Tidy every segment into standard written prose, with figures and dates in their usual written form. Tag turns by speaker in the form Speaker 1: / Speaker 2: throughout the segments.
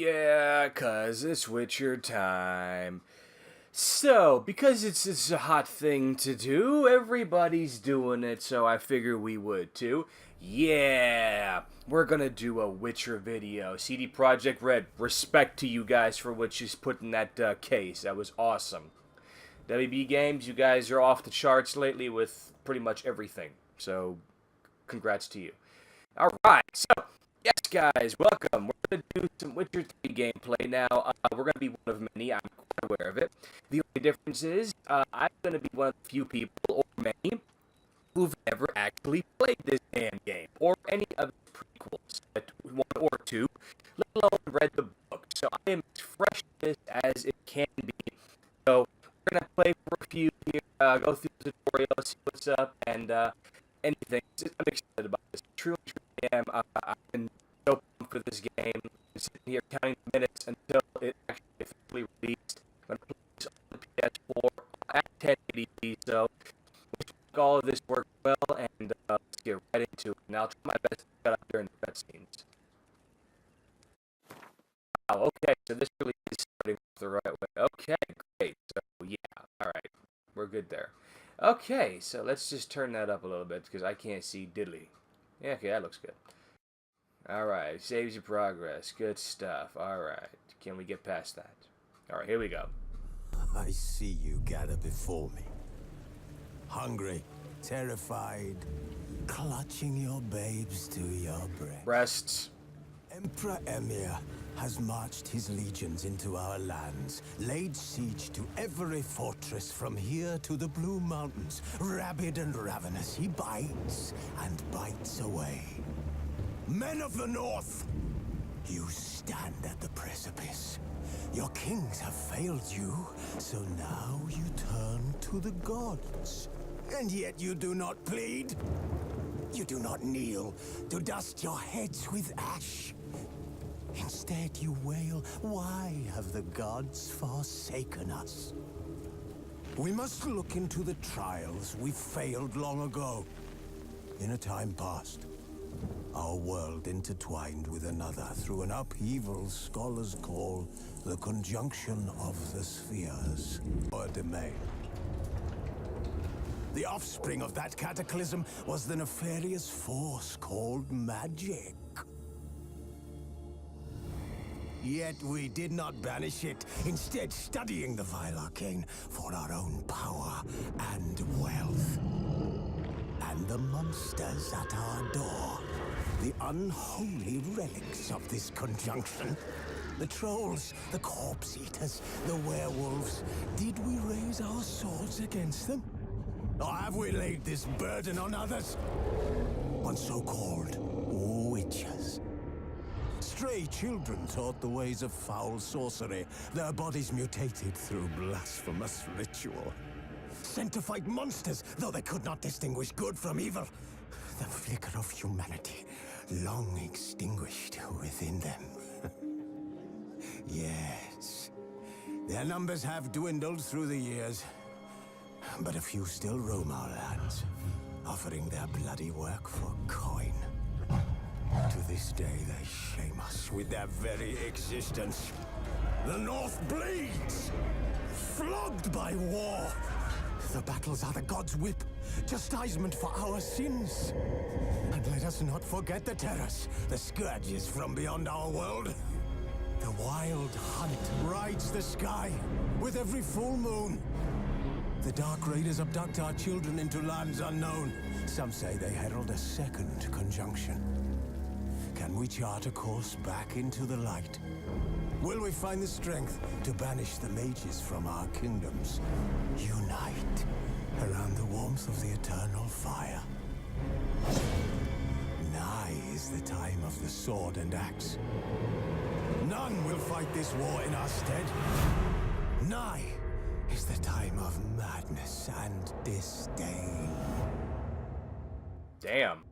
Speaker 1: Yeah, 'cause it's Witcher time. So, because it's a hot thing to do, everybody's doing it, so I figure we would too. Yeah, we're gonna do a Witcher video. CD Projekt Red, respect to you guys for what you put in that case. That was awesome. WB Games, you guys are off the charts lately with pretty much everything. So, congrats to you. Alright, so, yes guys, welcome. We're going to do some Witcher 3 gameplay now. We're going to be one of many, I'm quite aware of it. The only difference is, I'm going to be one of the few people, or many, who've never actually played this damn game, or any of the prequels, one or two, let alone read the book. So I am as fresh at this as it can be. So we're going to play for a few here, go through the tutorial, see what's up, and anything. I'm excited about this. Truly am. I've been so pumped for this game. I'm sitting here counting the minutes until it actually officially released. I'm going to play this on the PS4 at 1080p, so wish all of this worked well, and let's get right into it. And I'll try my best to cut out during the cutscenes. Wow, okay, so this really is starting off the right way. Okay, great. So, yeah, alright. We're good there. Okay, so let's just turn that up a little bit, because I can't see diddly. Yeah, okay, that looks good. Alright, saves your progress. Good stuff. Alright, can we get past that? Alright, here we go.
Speaker 2: I see you gather before me. Hungry, terrified, clutching your babes to your
Speaker 1: breasts.
Speaker 2: Emperor Emir has marched his legions into our lands, laid siege to every fortress from here to the Blue Mountains. Rabid and ravenous, he bites and bites away. Men of the North, you stand at the precipice. Your kings have failed you, so now you turn to the gods. And yet you do not plead. You do not kneel to dust your heads with ash. Instead, you wail, why have the gods forsaken us? We must look into the trials we failed long ago. In a time past, our world intertwined with another through an upheaval scholars call the conjunction of the spheres, or domain. The offspring of that cataclysm was the nefarious force called magic. Yet we did not banish it, instead studying the vile arcane for our own power and wealth. And the monsters at our door, the unholy relics of this conjunction. The trolls, the corpse eaters, the werewolves. Did we raise our swords against them? Or have we laid this burden on others? On so-called witches. Stray children taught the ways of foul sorcery, their bodies mutated through blasphemous ritual. Sent to fight monsters, though they could not distinguish good from evil. The flicker of humanity, long extinguished within them. Yes, their numbers have dwindled through the years, but a few still roam our lands, offering their bloody work for coin. To this day, they shame us with their very existence. The North bleeds, flogged by war. The battles are the gods' whip, chastisement for our sins. And let us not forget the terrors, the scourges from beyond our world. The wild hunt rides the sky with every full moon. The Dark Raiders abduct our children into lands unknown. Some say they herald a second conjunction. Can we chart a course back into the light? Will we find the strength to banish the mages from our kingdoms? Unite around the warmth of the eternal fire. Nigh is the time of the sword and axe. None will fight this war in our stead. Nigh is the time of madness and disdain.
Speaker 1: Damn.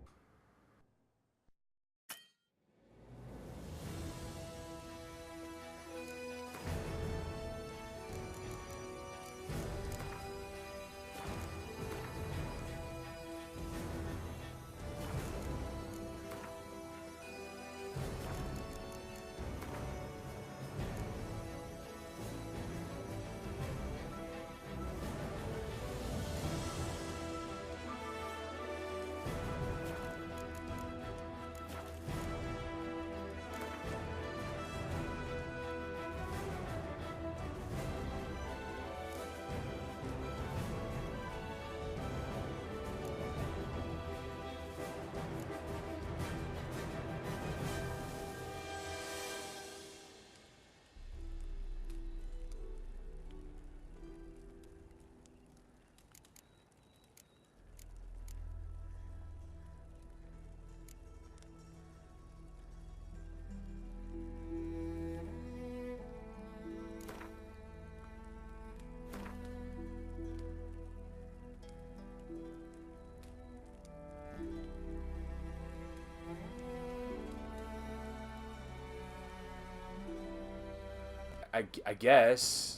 Speaker 1: I guess.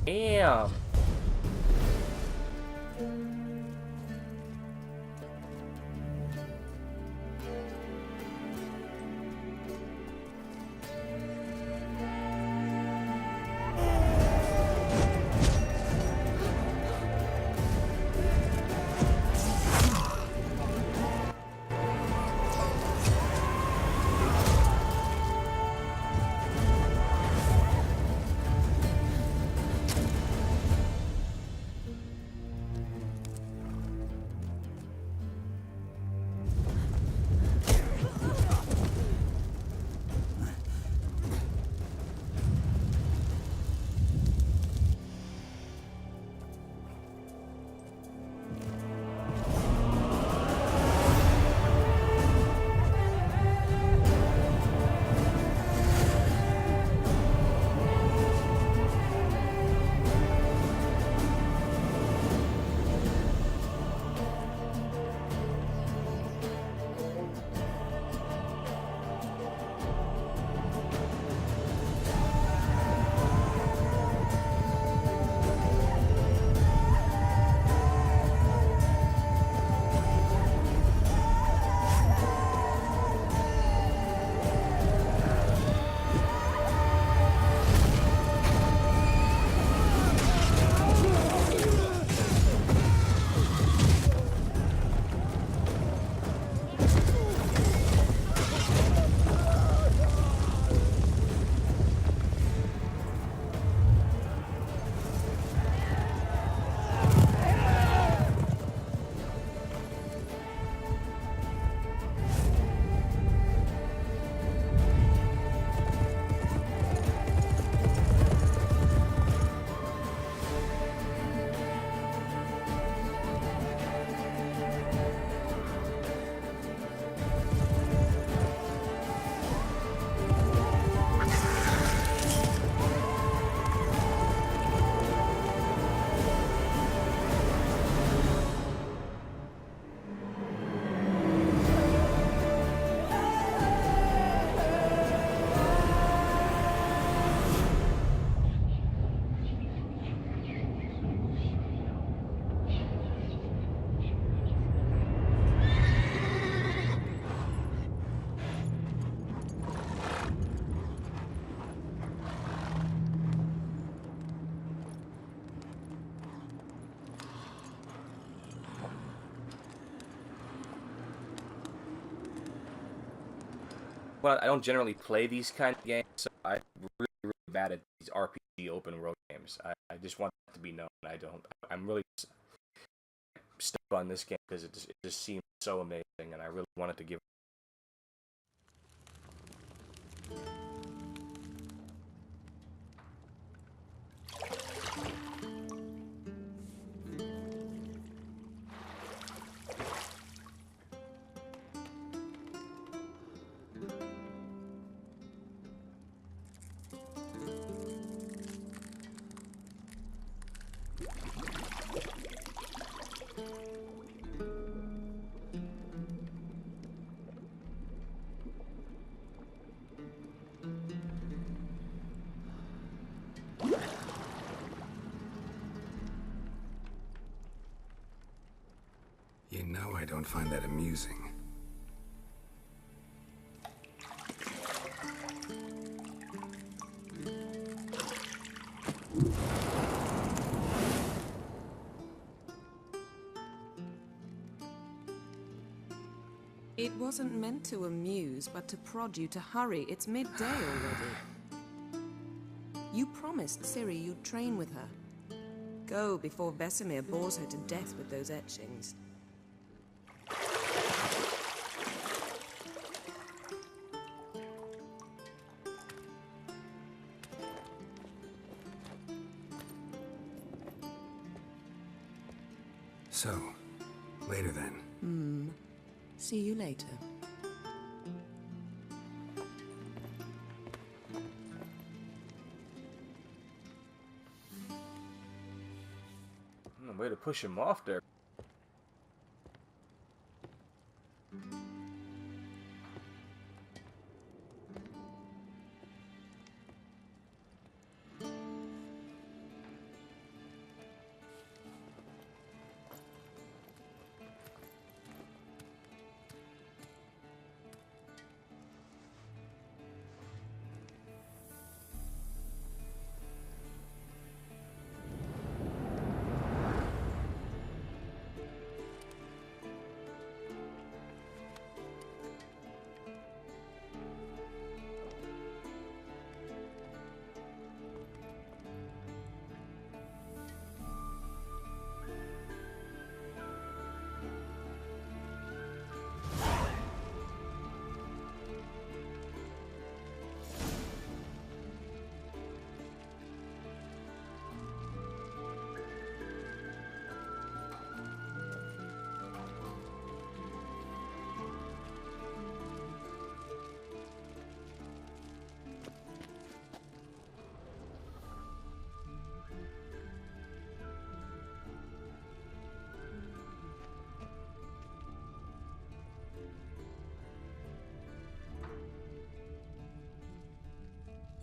Speaker 1: Damn. Well, I don't generally play these kind of games, so I'm really, really bad at these RPG open world games. I just want that to be known. I'm really stuck on this game because it just seems so amazing, and I really wanted to give.
Speaker 3: You know I don't find that amusing.
Speaker 4: It wasn't meant to amuse, but to prod you to hurry. It's midday already. You promised Ciri you'd train with her. Go before Vesemir bores her to death with those etchings.
Speaker 3: So, later then.
Speaker 4: See you later.
Speaker 1: Way to push him off there.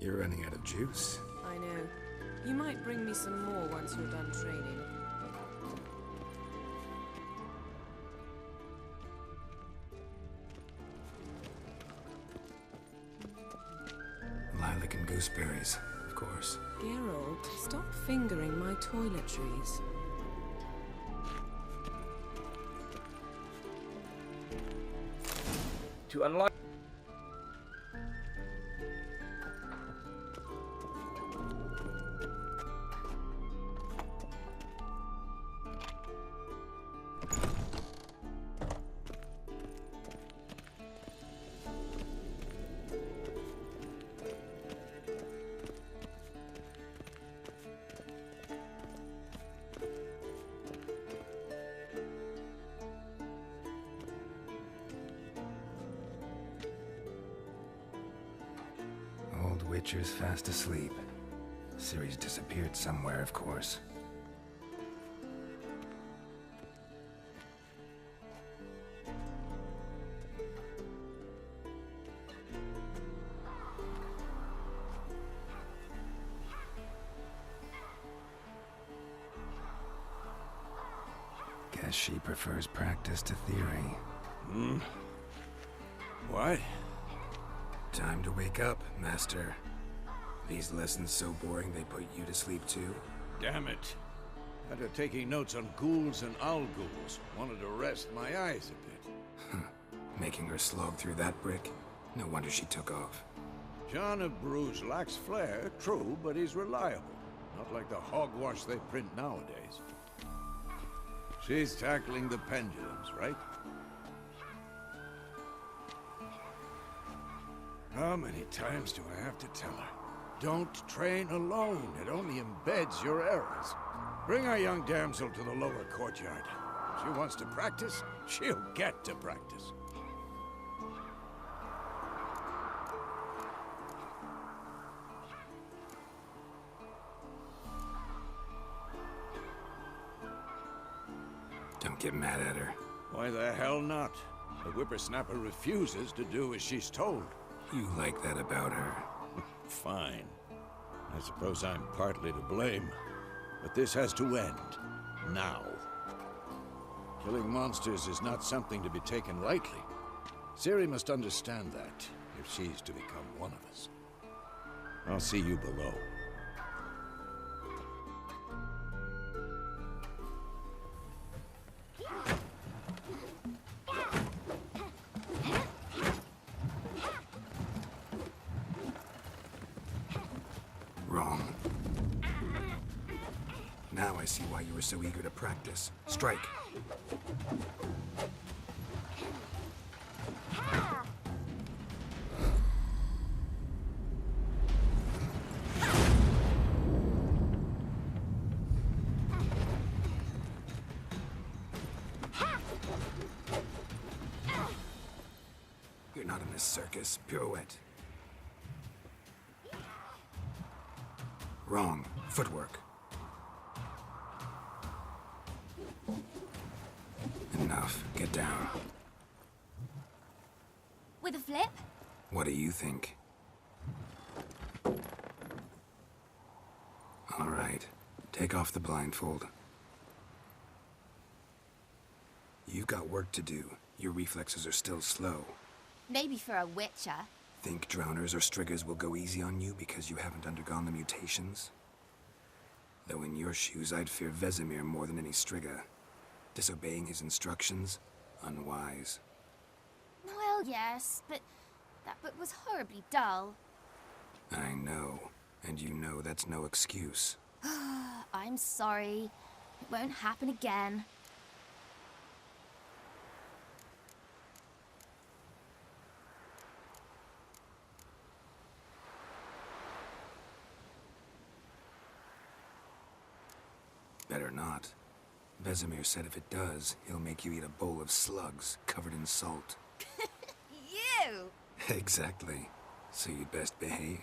Speaker 3: You're running out of juice.
Speaker 4: I know. You might bring me some more once you're done training.
Speaker 3: Lilac and gooseberries, of course.
Speaker 4: Geralt, stop fingering my toiletries.
Speaker 1: To unlock.
Speaker 3: Witcher's fast asleep. Ciri's disappeared somewhere, of course. Guess she prefers practice to theory.
Speaker 2: What?
Speaker 3: Time to wake up, Master. These lessons so boring they put you to sleep too?
Speaker 2: Damn it. After taking notes on ghouls and owl ghouls, wanted to rest my eyes a bit.
Speaker 3: Making her slog through that brick? No wonder she took off.
Speaker 2: John of Bruges lacks flair, true, but he's reliable. Not like the hogwash they print nowadays. She's tackling the pendulums, right? How many times do I have to tell her? Don't train alone. It only embeds your errors. Bring our young damsel to the lower courtyard. If she wants to practice, she'll get to practice.
Speaker 3: Don't get mad at her.
Speaker 2: Why the hell not? The whippersnapper refuses to do as she's told.
Speaker 3: You like that about her.
Speaker 2: Fine. I suppose I'm partly to blame. But this has to end. Now. Killing monsters is not something to be taken lightly. Ciri must understand that, if she's to become one of us. I'll see you below.
Speaker 3: Wrong. Now I see why you were so eager to practice. Strike. You're not in a circus. Pirouette. Wrong. Footwork. Enough. Get down.
Speaker 5: With a flip?
Speaker 3: What do you think? All right. Take off the blindfold. You've got work to do. Your reflexes are still slow.
Speaker 5: Maybe for a witcher.
Speaker 3: Think drowners or striggers will go easy on you because you haven't undergone the mutations? Though in your shoes, I'd fear Vesemir more than any strigger. Disobeying his instructions? Unwise.
Speaker 5: Well, yes, but that book was horribly dull.
Speaker 3: I know. And you know that's no excuse.
Speaker 5: I'm sorry. It won't happen again.
Speaker 3: Better not. Vesemir said if it does, he'll make you eat a bowl of slugs covered in salt.
Speaker 5: You!
Speaker 3: Exactly. So you'd best behave.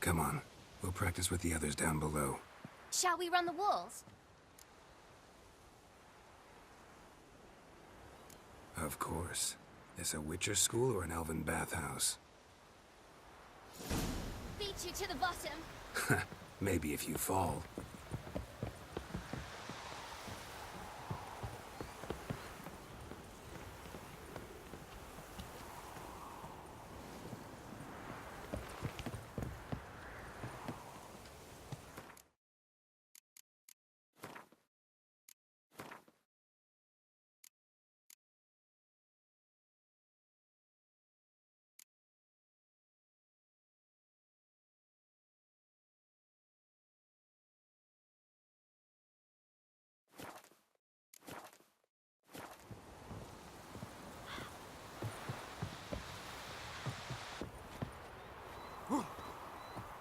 Speaker 3: Come on. We'll practice with the others down below.
Speaker 5: Shall we run the walls?
Speaker 3: Of course. This a Witcher school or an elven bathhouse?
Speaker 5: Beat you to the bottom.
Speaker 3: Maybe if you fall.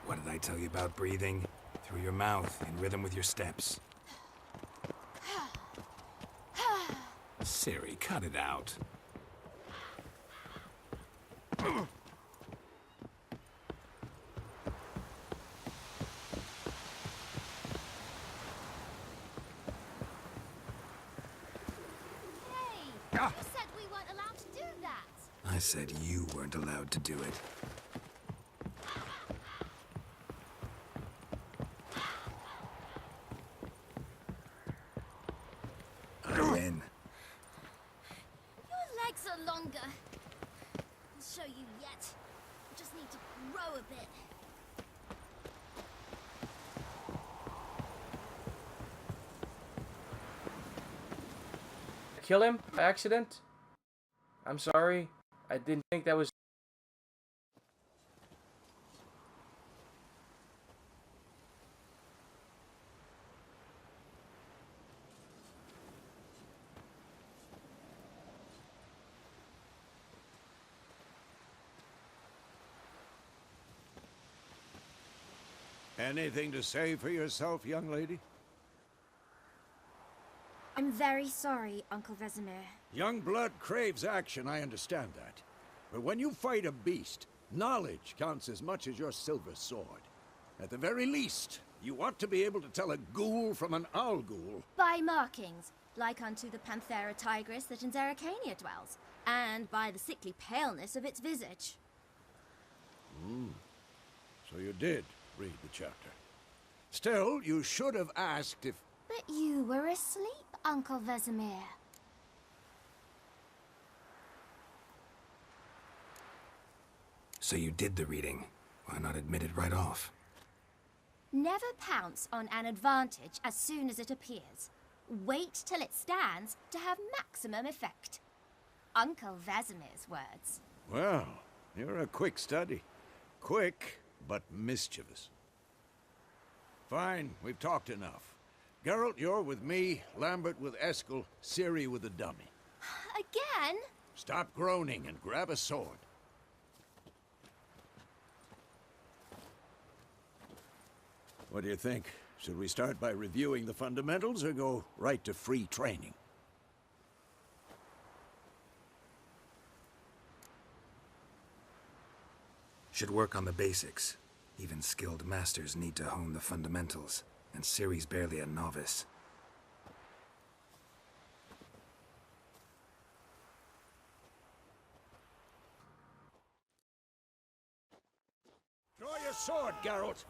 Speaker 3: What did I tell you about breathing? Through your mouth, in rhythm with your steps. Siri, cut it out.
Speaker 5: Hey! You said we weren't allowed to do that.
Speaker 3: I said you weren't allowed to do it. I win.
Speaker 5: Your legs are longer. I'll show you yet. I just need to grow a bit.
Speaker 1: Kill him by accident? I'm sorry. I didn't think that was...
Speaker 2: Anything to say for yourself, young lady?
Speaker 5: I'm very sorry, Uncle Vesemir.
Speaker 2: Young blood craves action, I understand that. But when you fight a beast, knowledge counts as much as your silver sword. At the very least, you ought to be able to tell a ghoul from an owl ghoul.
Speaker 5: By markings, like unto the Panthera tigris that in Zerrikania dwells, and by the sickly paleness of its visage.
Speaker 2: So you did read the chapter. Still, you should have asked if...
Speaker 5: But you were asleep, Uncle Vesemir.
Speaker 3: So you did the reading. Why not admit it right off?
Speaker 5: Never pounce on an advantage as soon as it appears. Wait till it stands to have maximum effect. Uncle Vesemir's words.
Speaker 2: Well, you're a quick study. Quick, but mischievous. Fine, we've talked enough. Geralt, you're with me, Lambert with Eskel, Ciri with the dummy.
Speaker 5: Again?
Speaker 2: Stop groaning and grab a sword. What do you think? Should we start by reviewing the fundamentals or go right to free training?
Speaker 3: Should work on the basics. Even skilled masters need to hone the fundamentals, and Ciri's barely a novice.
Speaker 6: Draw your sword, Geralt.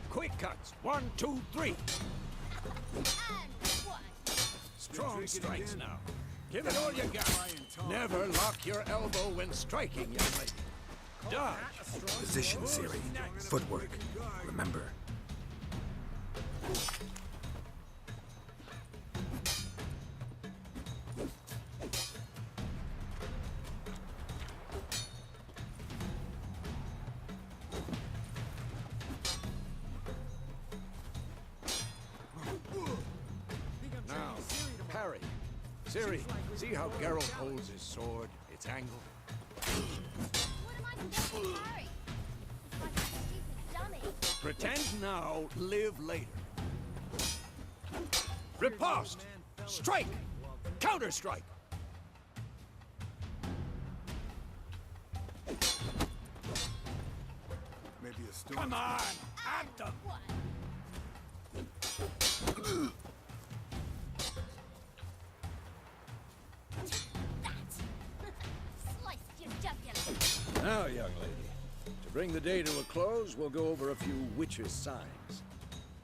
Speaker 6: Quick cuts. 1, 2, 3.
Speaker 5: And one.
Speaker 6: Strong strikes now. Give it all you got. Never lock your elbow when striking, young lady. Dodge.
Speaker 3: Position, Ciri. Footwork. Remember.
Speaker 6: Now, parry. Ciri, see how Geralt holds his sword? Its angle.
Speaker 5: What am I supposed to carry? Like a stupid dummy.
Speaker 6: Pretend now, live later. Riposte! Strike! Counter-strike!
Speaker 2: Maybe a storm.
Speaker 6: Come on! At them!
Speaker 5: One. That. Sliced your jugular.
Speaker 6: Now, young lady, to bring the day to a close, we'll go over a few witches' signs.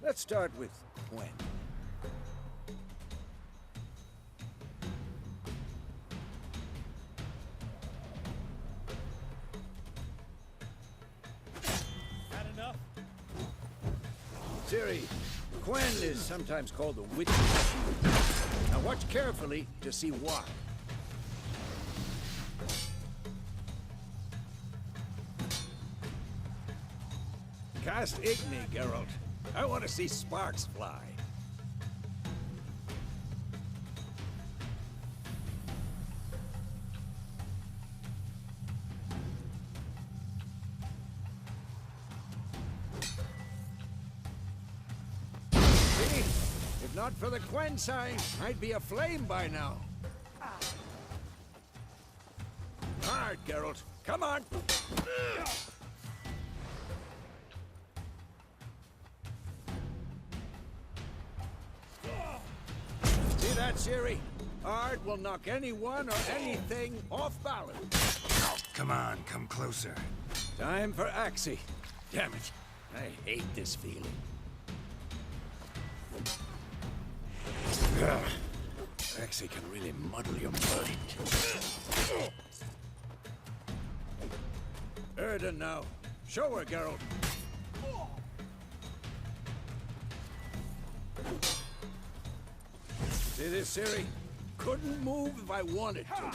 Speaker 6: Let's start with Gwent. Had enough? Ciri, Gwent is sometimes called the witch's shield. Now watch carefully to see why. Cast Igni, Geralt. I want to see sparks fly. See? If not for the Gwent sign, I'd be aflame by now. Hard, Geralt. Come on! See that, Ciri? Ard will knock anyone or anything off balance.
Speaker 3: Come on, come closer.
Speaker 6: Time for Axie. Damn it. I hate this feeling. Ugh. Axie can really muddle your mind. Erden now. Show her, Geralt. See this, Ciri? Couldn't move if I wanted to.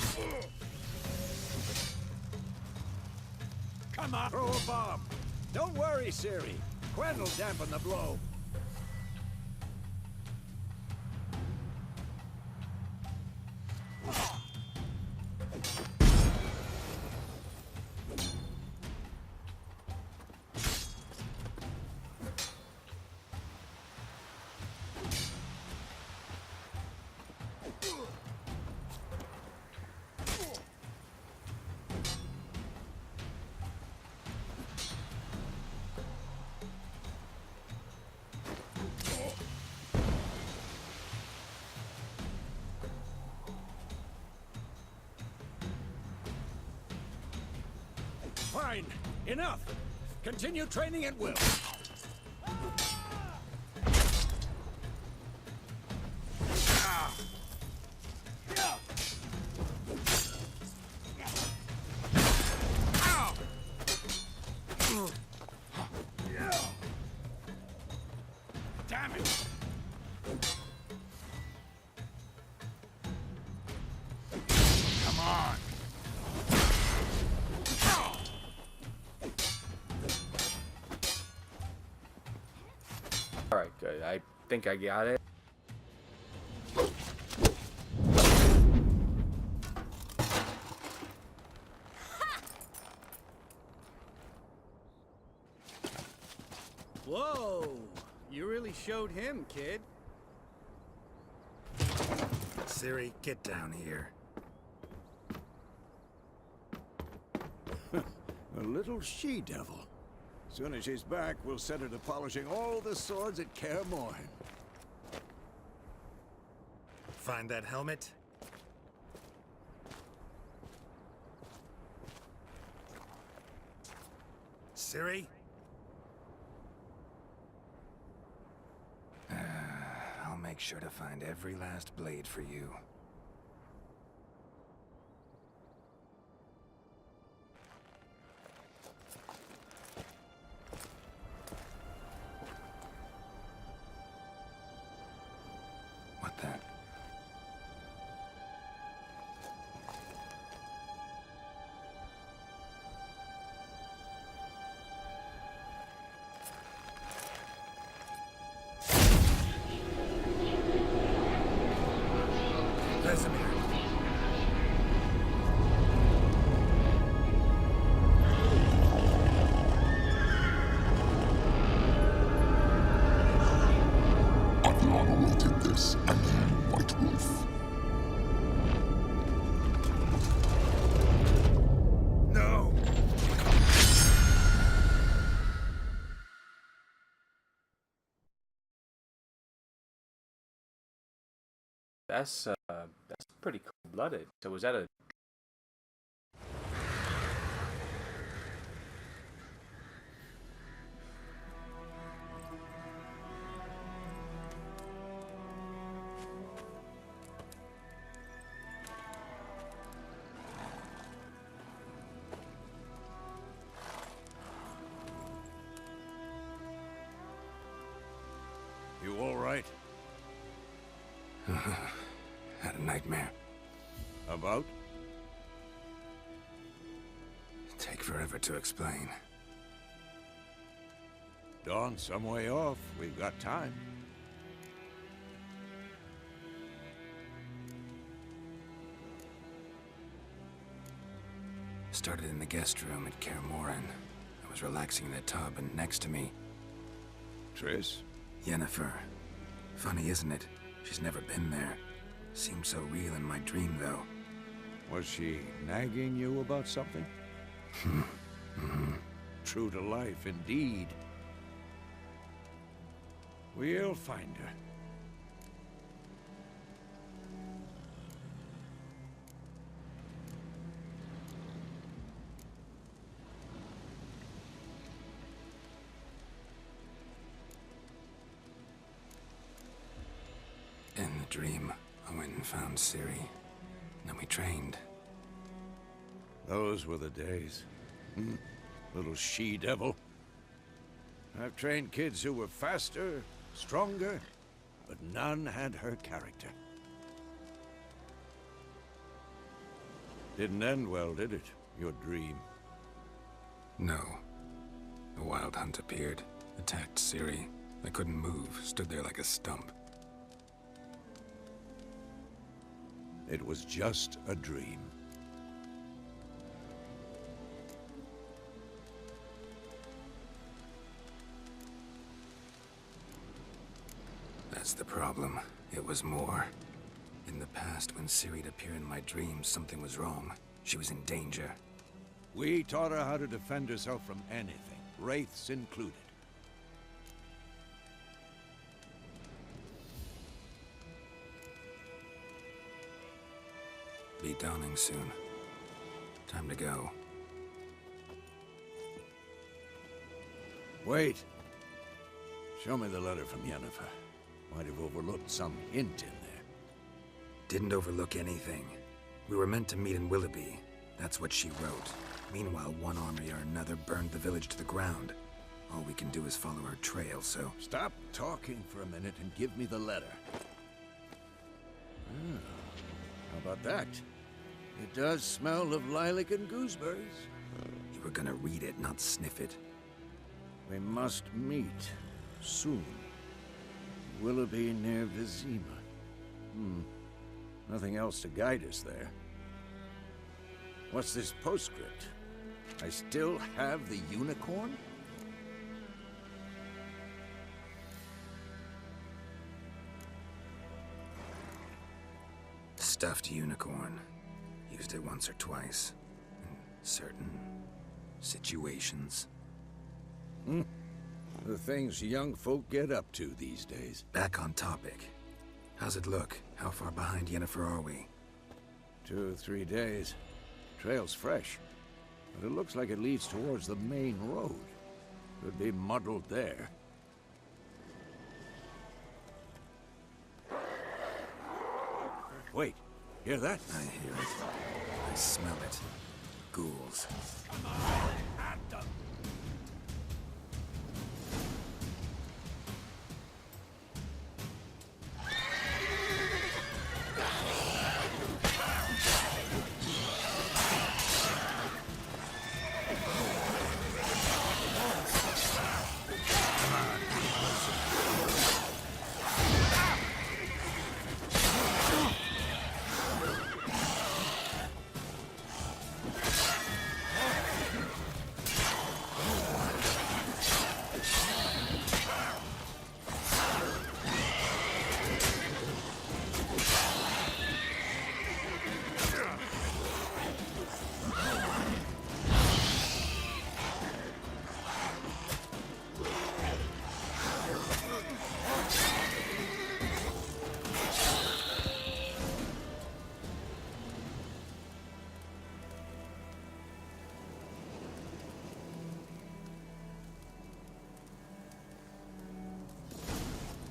Speaker 6: Come on, throw a bomb. Don't worry, Ciri. Gwent will dampen the blow. Fine. Enough. Continue training at will. Damn it. Come on.
Speaker 1: Alright, good. I think I got it.
Speaker 7: Whoa! You really showed him, kid.
Speaker 3: Ciri, get down here.
Speaker 6: A little she-devil. Soon as she's back, we'll set her to polishing all the swords at KAER MORHEN.
Speaker 3: Find that helmet? Ciri? I'll make sure to find every last blade for you. What the? Vesemir.
Speaker 8: I've long awaited this, and you, White Wolf.
Speaker 3: No!
Speaker 1: That's pretty cold-blooded. So was that a...
Speaker 6: You all right?
Speaker 3: Had a nightmare.
Speaker 6: About?
Speaker 3: Take forever to explain.
Speaker 6: Dawn's some way off. We've got time.
Speaker 3: Started in the guest room at KAER MORHEN. I was relaxing in the tub, and next to me,
Speaker 6: Triss?
Speaker 3: Yennefer. Funny, isn't it? She's never been there. Seemed so real in my dream, though.
Speaker 6: Was she nagging you about something? True to life, indeed. We'll find her.
Speaker 3: In the dream, I went and found Ciri. Then we trained.
Speaker 6: Those were the days. Little she-devil. I've trained kids who were faster, stronger, but none had her character. Didn't end well, did it? Your dream?
Speaker 3: No. The Wild Hunt appeared, attacked Ciri. I couldn't move, stood there like a stump.
Speaker 6: It was just a dream.
Speaker 3: That's the problem. It was more. In the past, when Ciri'd appear in my dreams, something was wrong. She was in danger.
Speaker 6: We taught her how to defend herself from anything, wraiths included.
Speaker 3: Be dawning soon. Time to go.
Speaker 6: Wait. Show me the letter from Yennefer. Might have overlooked some hint in there.
Speaker 3: Didn't overlook anything. We were meant to meet in Willoughby. That's what she wrote. Meanwhile, one army or another burned the village to the ground. All we can do is follow her trail, so...
Speaker 6: Stop talking for a minute and give me the letter. How about that? It does smell of lilac and gooseberries.
Speaker 3: You were gonna read it, not sniff it.
Speaker 6: We must meet soon. Willoughby near Vizima. Nothing else to guide us there. What's this postscript? I still have the unicorn?
Speaker 3: Stuffed unicorn. Used it once or twice. In certain situations.
Speaker 6: The things young folk get up to these days.
Speaker 3: Back on topic. How's it look? How far behind Yennefer are we?
Speaker 6: 2 or 3 days. Trail's fresh, but it looks like it leads towards the main road. Could be muddled there. Wait, hear that?
Speaker 3: I hear it. I smell it. Ghouls.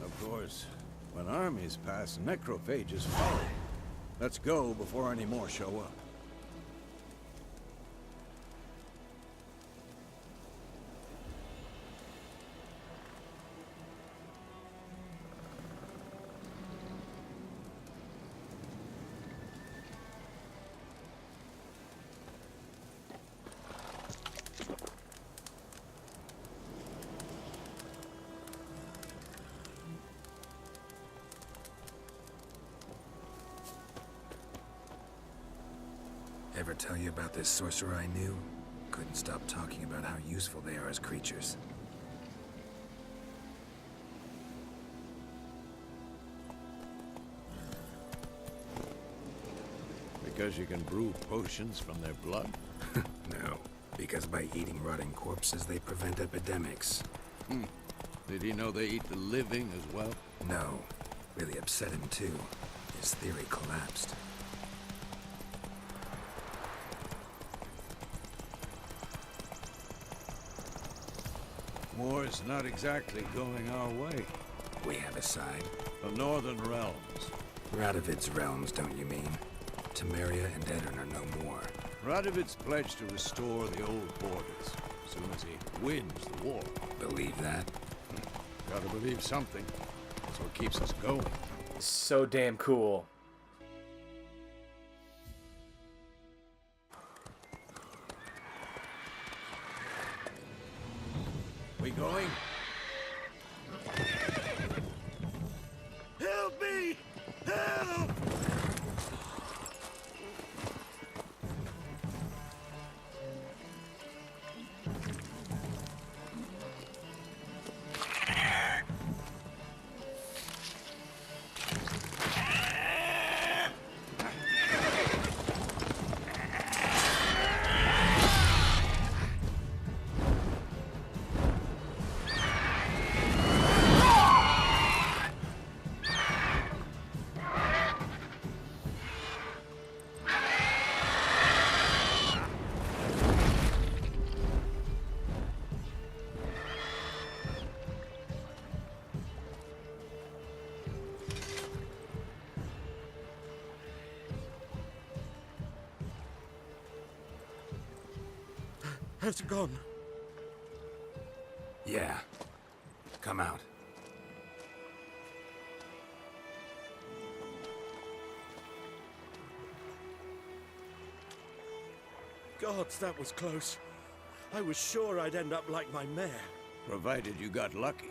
Speaker 6: Of course, when armies pass, necrophages follow. Let's go before any more show up.
Speaker 3: Ever tell you about this sorcerer I knew? Couldn't stop talking about how useful they are as creatures.
Speaker 6: Because you can brew potions from their blood?
Speaker 3: No, because by eating rotting corpses, they prevent epidemics.
Speaker 6: Did he know they eat the living as well?
Speaker 3: No, really upset him too. His theory collapsed.
Speaker 6: War's not exactly going our way.
Speaker 3: We have a side.
Speaker 6: The Northern Realms.
Speaker 3: Radovid's realms, don't you mean? Temeria and Edirn are no more.
Speaker 6: Radovid's pledged to restore the old borders, as soon as he wins the war.
Speaker 3: Believe that?
Speaker 6: Gotta believe something. That's what keeps us going.
Speaker 1: So damn cool.
Speaker 6: We going? Help me! Help!
Speaker 9: Has gone.
Speaker 3: Yeah. Come out.
Speaker 9: Gods, that was close. I was sure I'd end up like my mare.
Speaker 6: Provided you got lucky.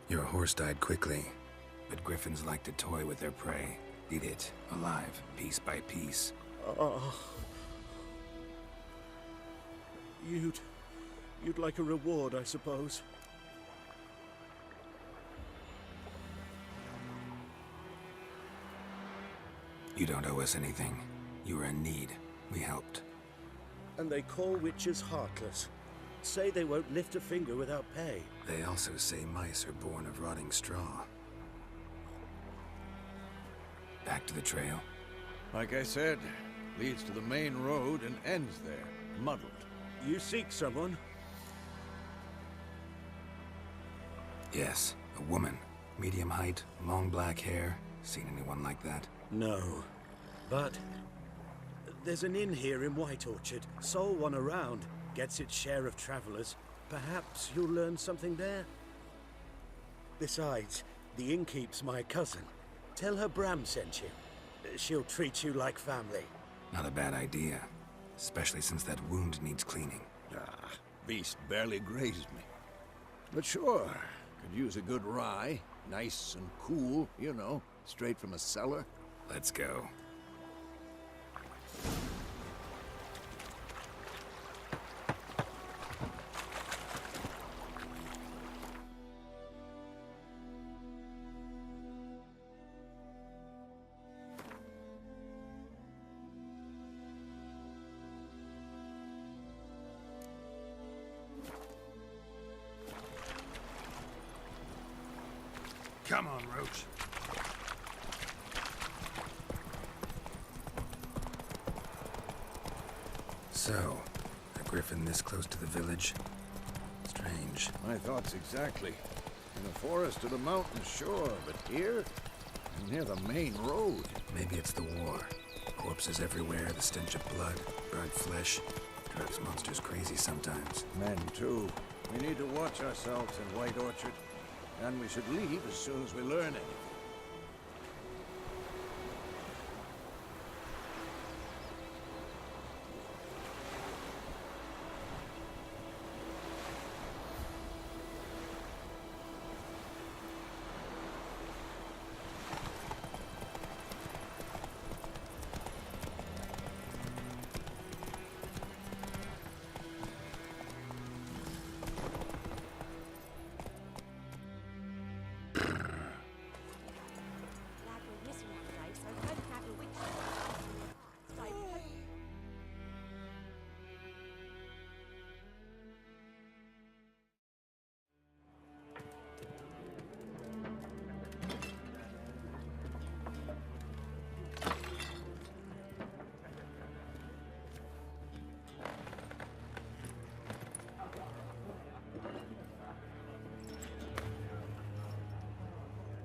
Speaker 3: Your horse died quickly, but griffins like to toy with their prey. Eat it, alive, piece by piece.
Speaker 9: You'd like a reward, I suppose.
Speaker 3: You don't owe us anything. You were in need. We helped.
Speaker 9: And they call witches heartless. Say they won't lift a finger without pay.
Speaker 3: They also say mice are born of rotting straw. Back to the trail.
Speaker 6: Like I said, leads to the main road and ends there, muddled.
Speaker 9: You seek someone?
Speaker 3: Yes, a woman. Medium height, long black hair. Seen anyone like that?
Speaker 9: No. But there's an inn here in White Orchard. Sole one around. Gets its share of travelers. Perhaps you'll learn something there? Besides, the innkeep's my cousin. Tell her Bram sent you. She'll treat you like family.
Speaker 3: Not a bad idea. Especially since that wound needs cleaning.
Speaker 6: Beast barely grazed me. But sure, could use a good rye. Nice and cool, you know, straight from a cellar.
Speaker 3: Let's go.
Speaker 6: Come on, Roach.
Speaker 3: So, a griffin this close to the village? Strange.
Speaker 6: My thoughts exactly. In a forest or the mountains, sure, but here? Near the main road.
Speaker 3: Maybe it's the war. Corpses everywhere, the stench of blood, burnt flesh. Drives monsters crazy sometimes.
Speaker 6: Men, too. We need to watch ourselves in White Orchard. And we should leave as soon as we learn anything.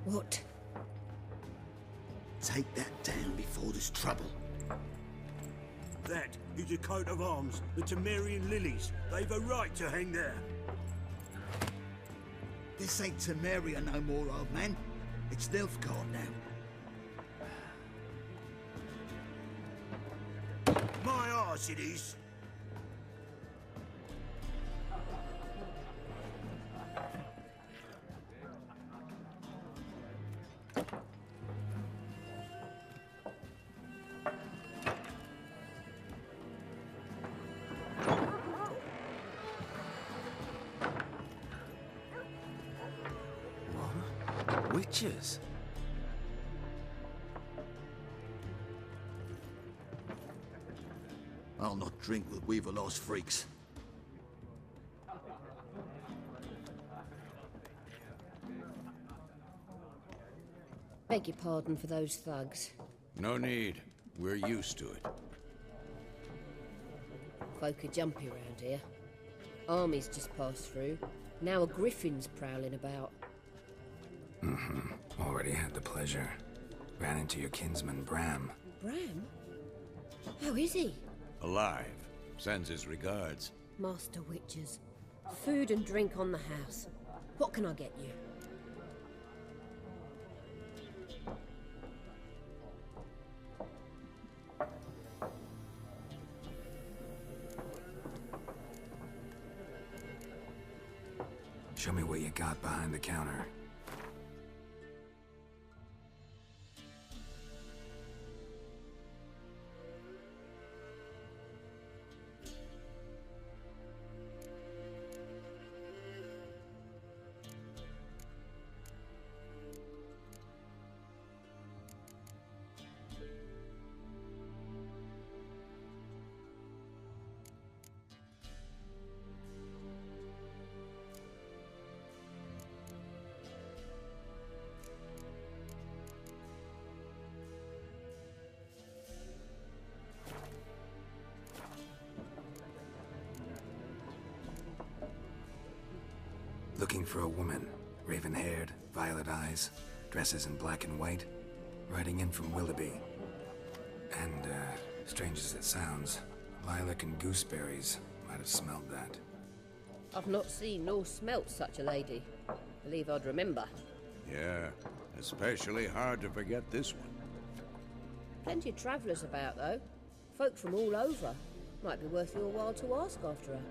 Speaker 4: What?
Speaker 10: Take that down before there's trouble.
Speaker 9: That is a coat of arms, the Temerian lilies. They've a right to hang there.
Speaker 10: This ain't Temeria no more, old man. It's Nilfgaard now.
Speaker 9: My arse it is.
Speaker 3: Witches?
Speaker 10: I'll not drink with Weaver-lost freaks.
Speaker 11: Beg your pardon for those thugs.
Speaker 6: No need. We're used to it.
Speaker 11: Folk are jumpy around here. Armies just passed through. Now a griffin's prowling about.
Speaker 3: Already had the pleasure. Ran into your kinsman, Bram.
Speaker 11: Bram? How is he?
Speaker 6: Alive. Sends his regards.
Speaker 11: Master Witches. Food and drink on the house. What can I get you?
Speaker 3: Show me what you got behind the counter. Looking for a woman. Raven-haired, violet eyes, dresses in black and white. Riding in from Willoughby. And, strange as it sounds, lilac and gooseberries might have smelled that.
Speaker 11: I've not seen nor smelt such a lady. Believe I'd remember.
Speaker 6: Yeah, especially hard to forget this one.
Speaker 11: Plenty of travellers about, though. Folk from all over. Might be worth your while to ask after her.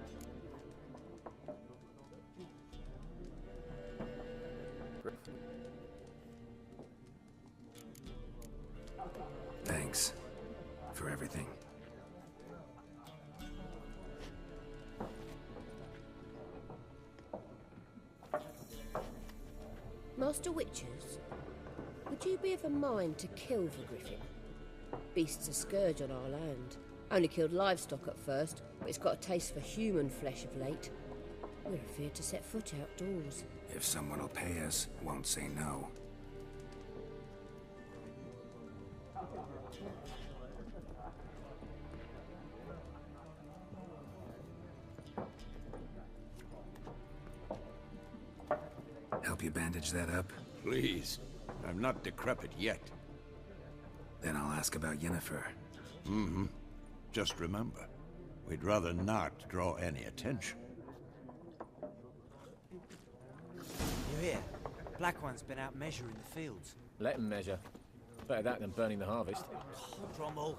Speaker 3: Thanks for everything.
Speaker 11: Master Witchers, would you be of a mind to kill the griffin? Beast's a scourge on our land. Only killed livestock at first, but it's got a taste for human flesh of late. We're afeard to set foot outdoors.
Speaker 3: If someone will pay us, won't say no. Help you bandage that up?
Speaker 6: Please. I'm not decrepit yet.
Speaker 3: Then I'll ask about Yennefer.
Speaker 6: Mm-hmm. Just remember, we'd rather not draw any attention.
Speaker 12: You hear? Black One's been out measuring the fields.
Speaker 1: Let him measure. Better that than burning the harvest.
Speaker 12: Drommel.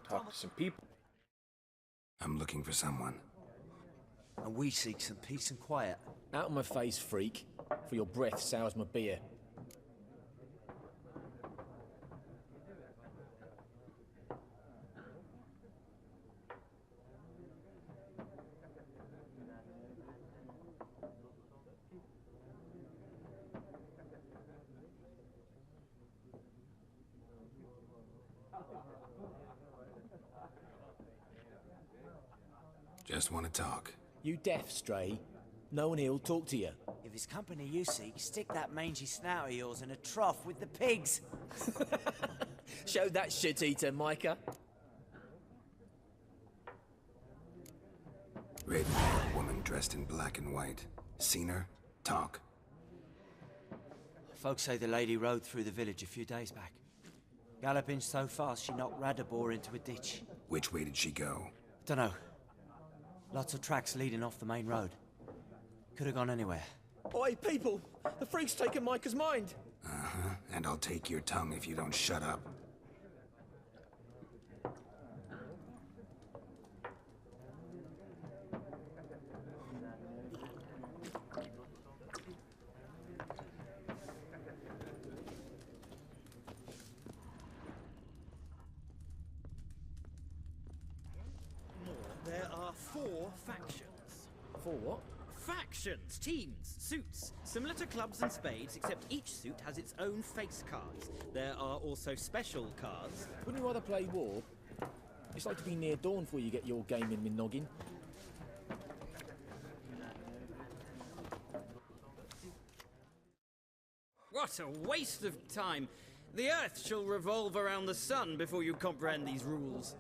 Speaker 1: Talk to some people.
Speaker 3: I'm looking for someone.
Speaker 12: And we seek some peace and quiet.
Speaker 1: Out of my face, freak. For your breath sours my beer.
Speaker 3: Just want to talk.
Speaker 1: You deaf, Stray? No one here'll talk to you.
Speaker 12: If it's company you seek, stick that mangy snout of yours in a trough with the pigs.
Speaker 1: Show that shit-eater, Micah.
Speaker 3: Raven-haired woman dressed in black and white. Seen her? Talk.
Speaker 12: Folks say the lady rode through the village a few days back. Galloping so fast she knocked Radabor into a ditch.
Speaker 3: Which way did she go?
Speaker 12: Dunno. Lots of tracks leading off the main road. Could have gone anywhere.
Speaker 1: Oi, people! The freak's taken Micah's mind!
Speaker 3: Uh-huh. And I'll take your tongue if you don't shut up.
Speaker 7: There are 4 factions.
Speaker 1: 4 what?
Speaker 7: Factions, teams, suits, similar to clubs and spades, except each suit has its own face cards. There are also special cards.
Speaker 1: Wouldn't you rather play war? It's like to be near dawn before you get your game in my noggin.
Speaker 7: What a waste of time! The Earth shall revolve around the sun before you comprehend these rules.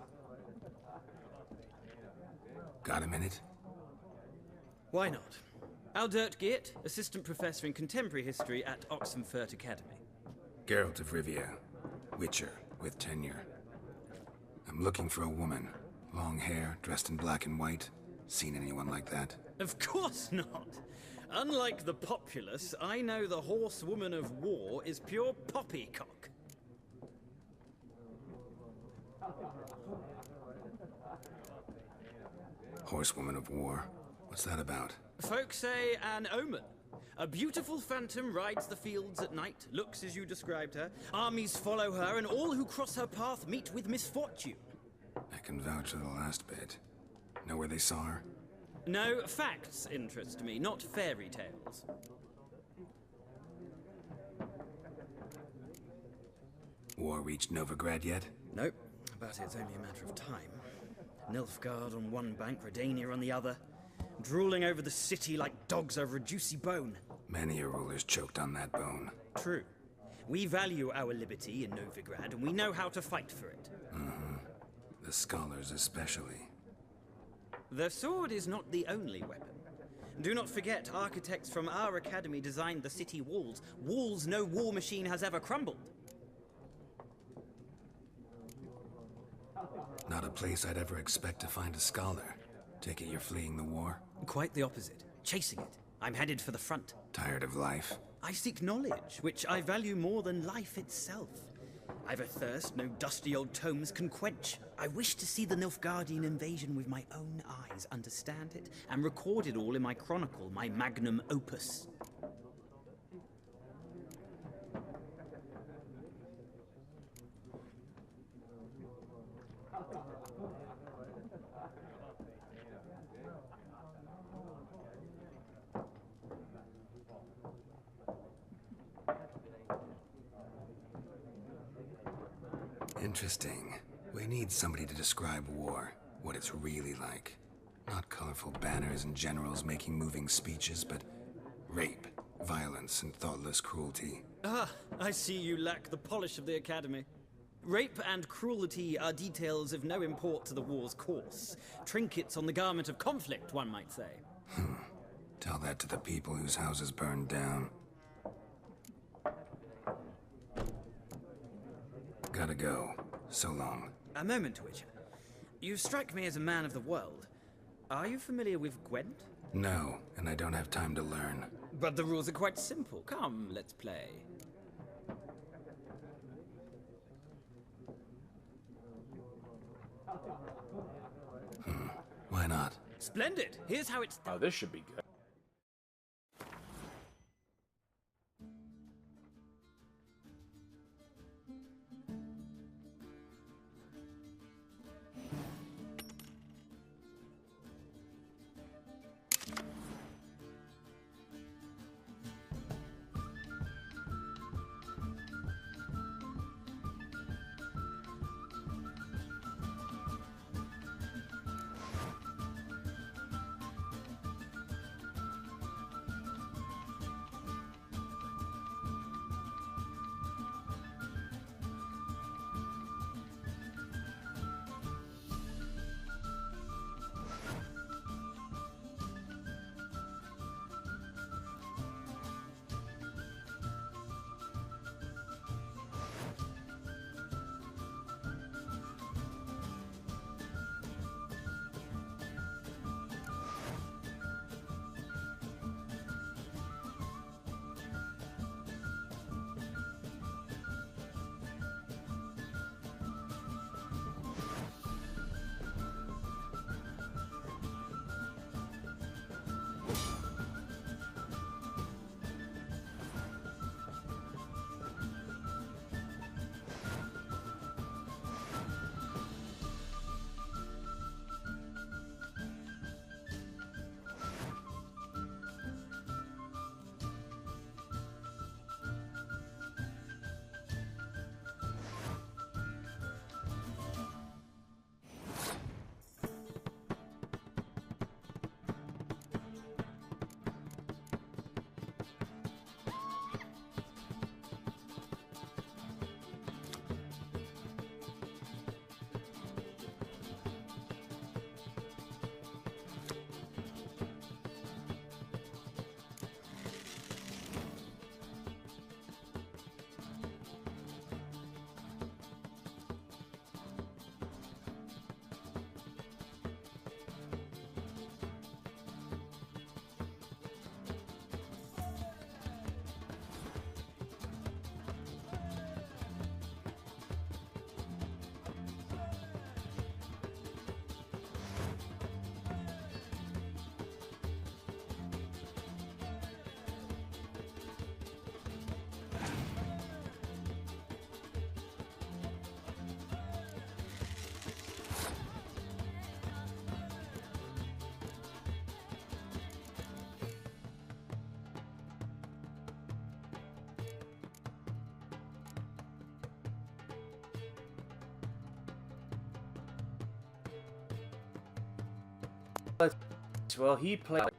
Speaker 3: Got a minute?
Speaker 7: Why not? Aldert Geert, Assistant Professor in Contemporary History at Oxenfurt Academy.
Speaker 3: Geralt of Rivia. Witcher, with tenure. I'm looking for a woman. Long hair, dressed in black and white. Seen anyone like that?
Speaker 7: Of course not! Unlike the populace, I know the horsewoman of war is pure poppycock.
Speaker 3: Horsewoman of war. What's that about?
Speaker 7: Folks say an omen. A beautiful phantom rides the fields at night, looks as you described her. Armies follow her, and all who cross her path meet with misfortune.
Speaker 3: I can vouch for the last bit. Know where they saw her?
Speaker 7: No, facts interest me, not fairy tales.
Speaker 3: War reached Novigrad yet?
Speaker 7: Nope, but it's only a matter of time. Nilfgaard on one bank, Redania on the other. Drooling over the city like dogs over a juicy bone.
Speaker 3: Many a ruler's choked on that bone.
Speaker 7: True. We value our liberty in Novigrad, and we know how to fight for it.
Speaker 3: Mm-hmm. The scholars especially.
Speaker 7: The sword is not the only weapon. Do not forget, architects from our academy designed the city walls. Walls no war machine has ever crumbled.
Speaker 3: Not a place I'd ever expect to find a scholar. Take it you're fleeing the war?
Speaker 7: Quite the opposite. Chasing it. I'm headed for the front.
Speaker 3: Tired of life?
Speaker 7: I seek knowledge, which I value more than life itself. I've a thirst no dusty old tomes can quench. I wish to see the Nilfgaardian invasion with my own eyes, understand it, and record it all in my chronicle, my magnum opus.
Speaker 3: Interesting. We need somebody to describe war, what it's really like. Not colorful banners and generals making moving speeches, but rape, violence, and thoughtless cruelty.
Speaker 7: Ah, I see you lack the polish of the academy. Rape and cruelty are details of no import to the war's course. Trinkets on the garment of conflict, one might say.
Speaker 3: Tell that to the people whose houses burned down. Gotta go. So long.
Speaker 7: A moment, Witcher. You strike me as a man of the world. Are you familiar with Gwent?
Speaker 3: No, and I don't have time to learn.
Speaker 7: But the rules are quite simple. Come, let's play.
Speaker 3: Why not?
Speaker 7: Splendid! Here's how it's done.
Speaker 1: Oh, this should be good. Well, he played.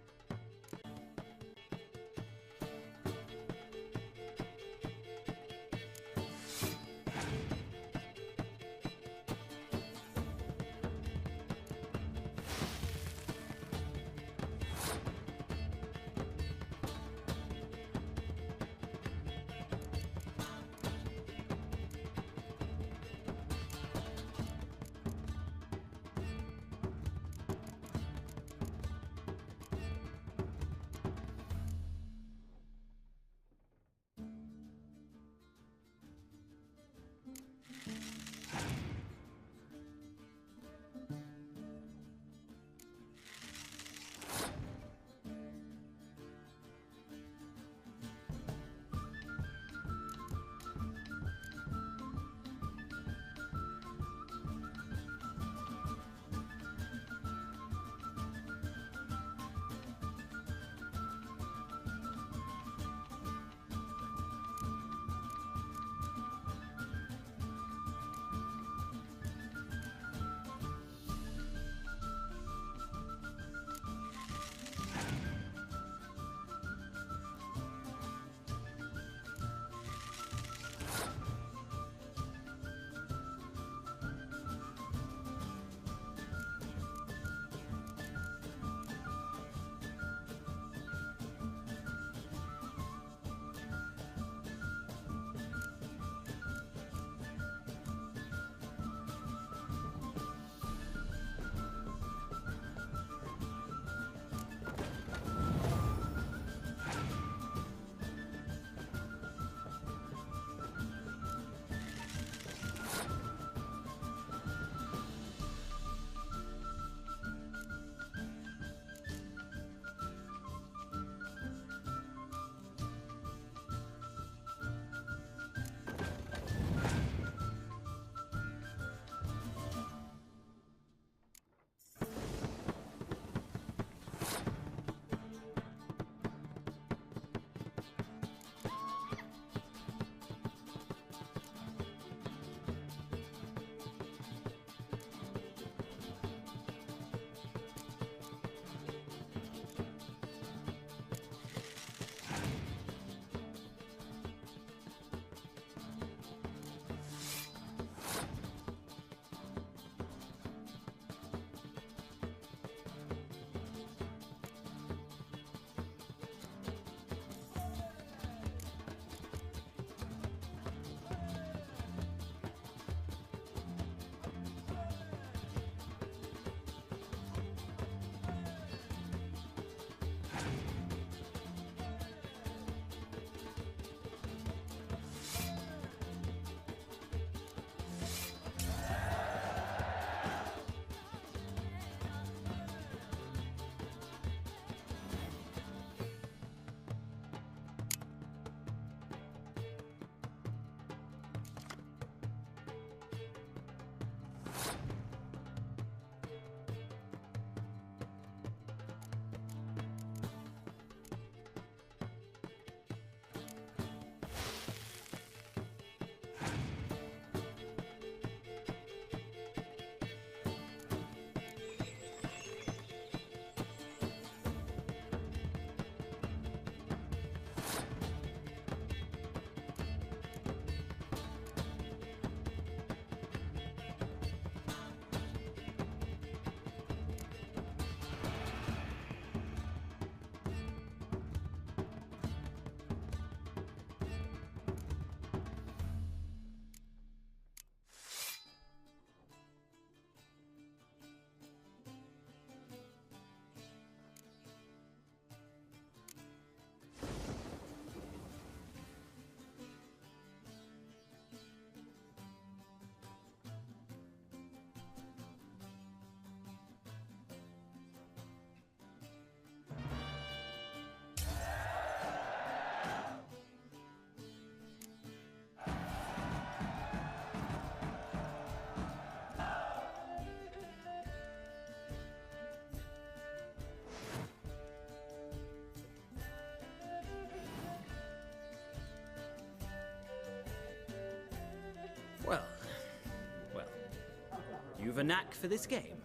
Speaker 7: You've a knack for this game.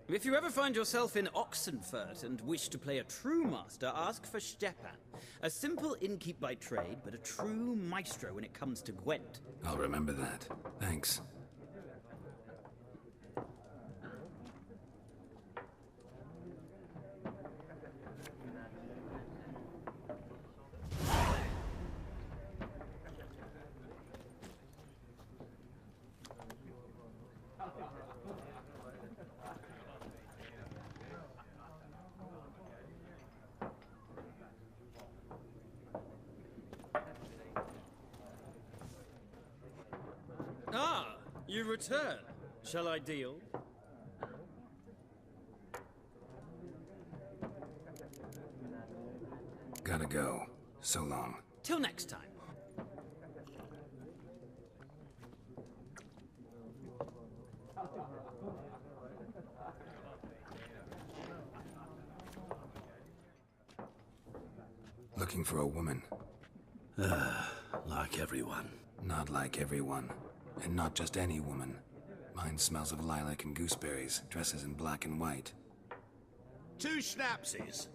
Speaker 7: If you ever find yourself in Oxenfurt and wish to play a true master, ask for Stepan. A simple innkeep by trade, but a true maestro when it comes to Gwent.
Speaker 3: I'll remember that. Thanks.
Speaker 7: Ah, you return. Shall I deal?
Speaker 3: Gotta go. So long.
Speaker 7: Till next time.
Speaker 3: Looking for a woman.
Speaker 9: Like everyone.
Speaker 3: Not like everyone. And not just any woman. Mine smells of lilac and gooseberries, dresses in black and white.
Speaker 9: 2 schnapsies.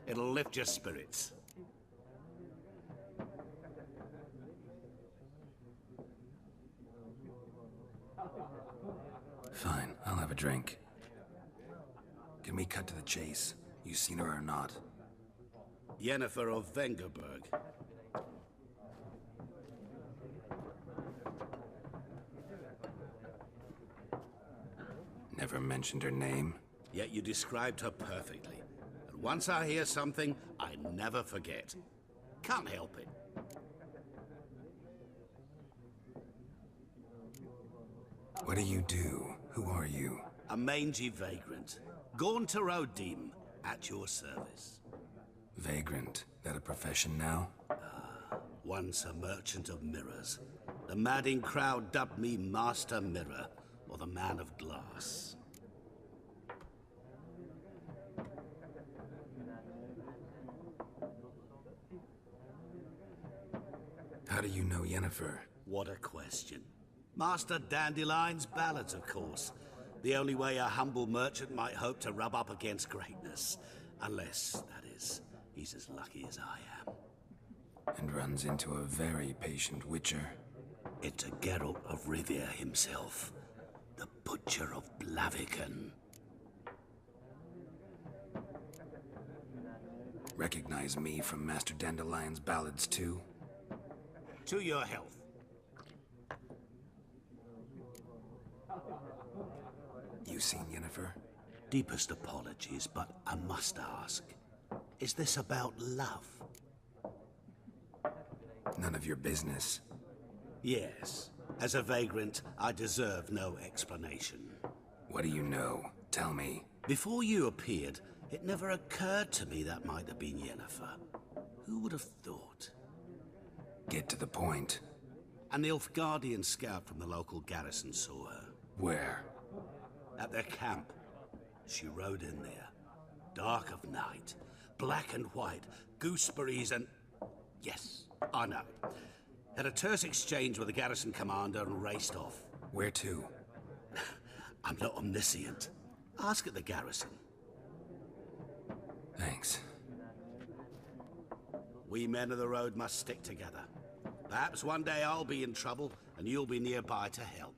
Speaker 9: It'll lift your spirits.
Speaker 3: Fine, I'll have a drink. Can we cut to the chase? You seen her or not?
Speaker 9: Yennefer of Vengerberg.
Speaker 3: Never mentioned her name.
Speaker 9: Yet you described her perfectly. And once I hear something, I never forget. Can't help it.
Speaker 3: What do you do? Who are you?
Speaker 9: A mangy vagrant. Gone to Rodim, at your service.
Speaker 3: Vagrant. That a profession now?
Speaker 9: Once a merchant of mirrors. The madding crowd dubbed me Master Mirror, or the Man of Glass.
Speaker 3: How do you know Yennefer?
Speaker 9: What a question. Master Dandelion's ballads, of course. The only way a humble merchant might hope to rub up against greatness. Unless, that is, he's as lucky as I am.
Speaker 3: And runs into a very patient witcher.
Speaker 9: It's a Geralt of Rivia himself. The Butcher of Blaviken.
Speaker 3: Recognize me from Master Dandelion's ballads, too?
Speaker 9: To your health.
Speaker 3: You seen Yennefer?
Speaker 9: Deepest apologies, but I must ask. Is this about love?
Speaker 3: None of your business.
Speaker 9: Yes. As a vagrant, I deserve no explanation.
Speaker 3: What do you know? Tell me.
Speaker 9: Before you appeared, it never occurred to me that might have been Yennefer. Who would have thought?
Speaker 3: Get to the point.
Speaker 9: A Nilfgaardian scout from the local garrison saw her.
Speaker 3: Where?
Speaker 9: At their camp. She rode in there. Dark of night. Black and white. Gooseberries and... Yes, I know. Had a terse exchange with the garrison commander and raced off.
Speaker 3: Where to?
Speaker 9: I'm not omniscient. Ask at the garrison.
Speaker 3: Thanks.
Speaker 9: We men of the road must stick together. Perhaps one day I'll be in trouble and you'll be nearby to help.